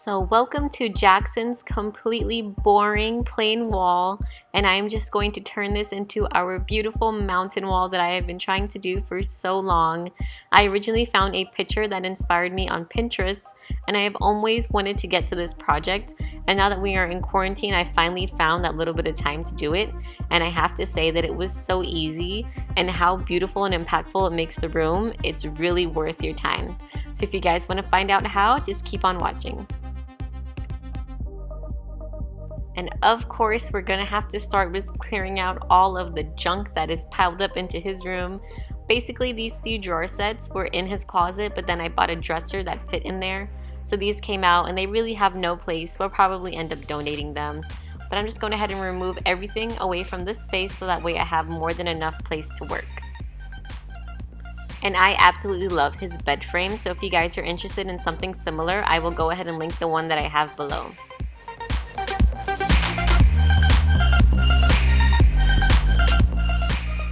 So welcome to Jackson's completely boring plain wall, and I'm just going to turn this into our beautiful mountain wall that I have been trying to do for so long. I originally found a picture that inspired me on Pinterest, and I have always wanted to get to this project, and now that we are in quarantine I finally found that little bit of time to do it, and I have to say that it was so easy, and how beautiful and impactful it makes the room. It's really worth your time. So if you guys want to find out how, just keep on watching. And of course, we're gonna have to start with clearing out all of the junk that is piled up into his room. Basically, these 3 drawer sets were in his closet, but then I bought a dresser that fit in there. So these came out and they really have no place. We'll probably end up donating them. But I'm just going ahead and remove everything away from this space so that way I have more than enough place to work. And I absolutely love his bed frame, so if you guys are interested in something similar, I will go ahead and link the one that I have below.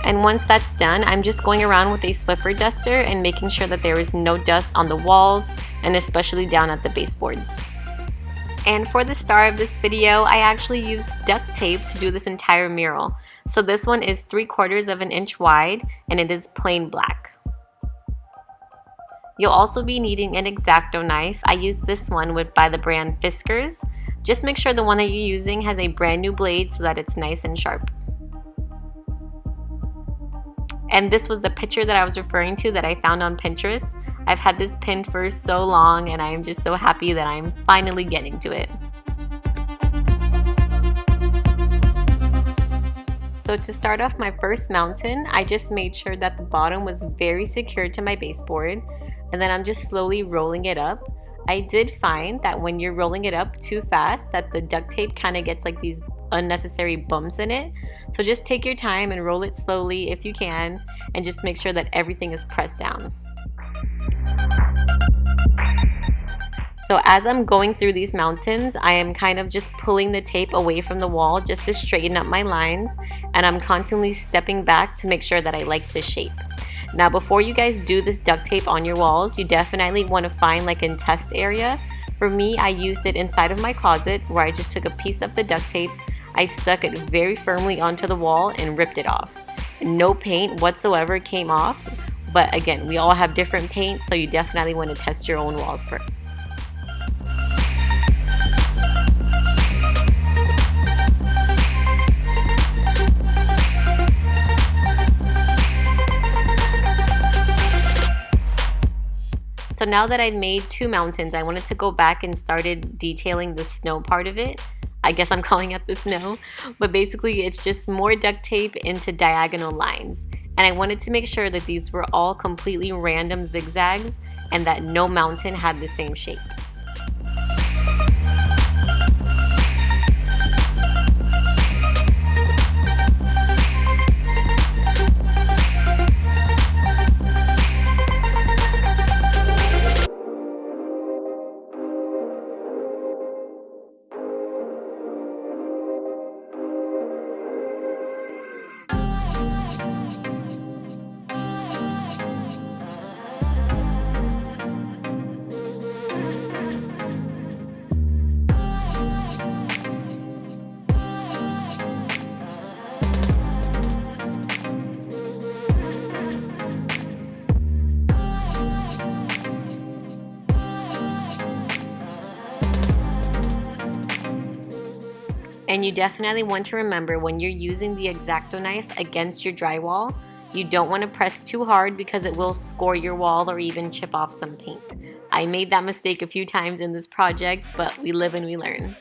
And once that's done, I'm just going around with a Swiffer duster and making sure that there is no dust on the walls and especially down at the baseboards. And for the star of this video, I actually used duct tape to do this entire mural. So this one is 3/4 of an inch wide and it is plain black. You'll also be needing an X-Acto knife. I used this one by the brand Fiskars. Just make sure the one that you're using has a brand new blade so that it's nice and sharp. And this was the picture that I was referring to that I found on Pinterest. I've had this pinned for so long and I'm just so happy that I'm finally getting to it. So to start off my first mountain, I just made sure that the bottom was very secure to my baseboard, and then I'm just slowly rolling it up. I did find that when you're rolling it up too fast, that the duct tape kind of gets like these unnecessary bumps in it. So just take your time and roll it slowly if you can, and just make sure that everything is pressed down. So as I'm going through these mountains, I am kind of just pulling the tape away from the wall just to straighten up my lines, and I'm constantly stepping back to make sure that I like the shape. Now before you guys do this duct tape on your walls, you definitely want to find like a test area. For me, I used it inside of my closet where I just took a piece of the duct tape, I stuck it very firmly onto the wall and ripped it off. No paint whatsoever came off, but again, we all have different paints, so you definitely want to test your own walls first. So now that I've made 2 mountains, I wanted to go back and started detailing the snow part of it. I guess I'm calling it the snow, but basically it's just more duct tape into diagonal lines. And I wanted to make sure that these were all completely random zigzags and that no mountain had the same shape. And you definitely want to remember when you're using the X-Acto knife against your drywall, you don't want to press too hard because it will score your wall or even chip off some paint. I made that mistake a few times in this project, but we live and we learn.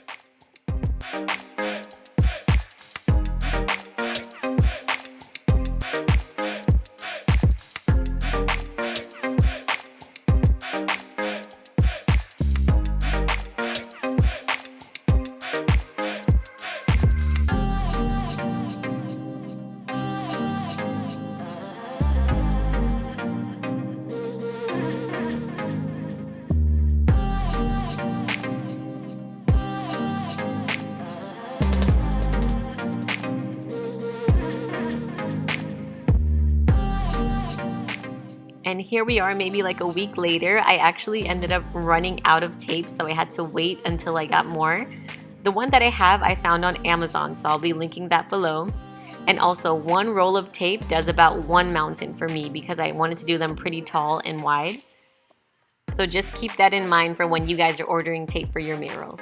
And here we are, maybe like a week later. I actually ended up running out of tape, so I had to wait until I got more. The one that I have, I found on Amazon, so I'll be linking that below. And also, one roll of tape does about one mountain for me because I wanted to do them pretty tall and wide. So just keep that in mind for when you guys are ordering tape for your murals.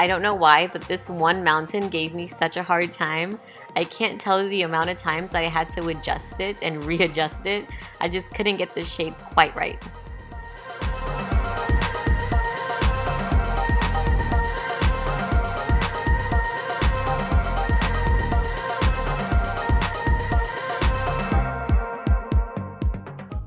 I don't know why, but this one mountain gave me such a hard time. I can't tell you the amount of times I had to adjust it and readjust it. I just couldn't get the shape quite right.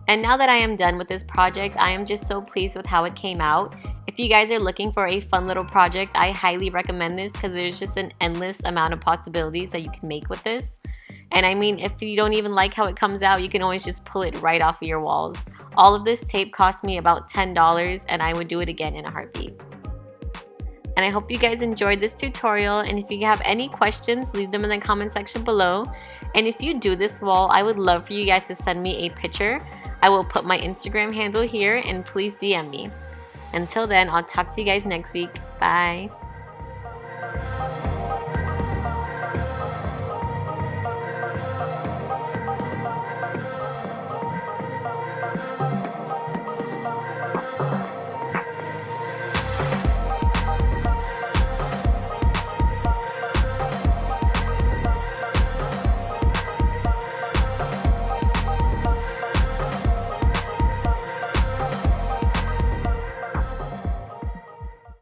And now that I am done with this project, I am just so pleased with how it came out. If you guys are looking for a fun little project, I highly recommend this because there's just an endless amount of possibilities that you can make with this. And I mean, if you don't even like how it comes out, you can always just pull it right off of your walls. All of this tape cost me about $10 and I would do it again in a heartbeat. And I hope you guys enjoyed this tutorial, and if you have any questions, leave them in the comment section below. And if you do this wall, I would love for you guys to send me a picture. I will put my Instagram handle here and please DM me. Until then, I'll talk to you guys next week. Bye.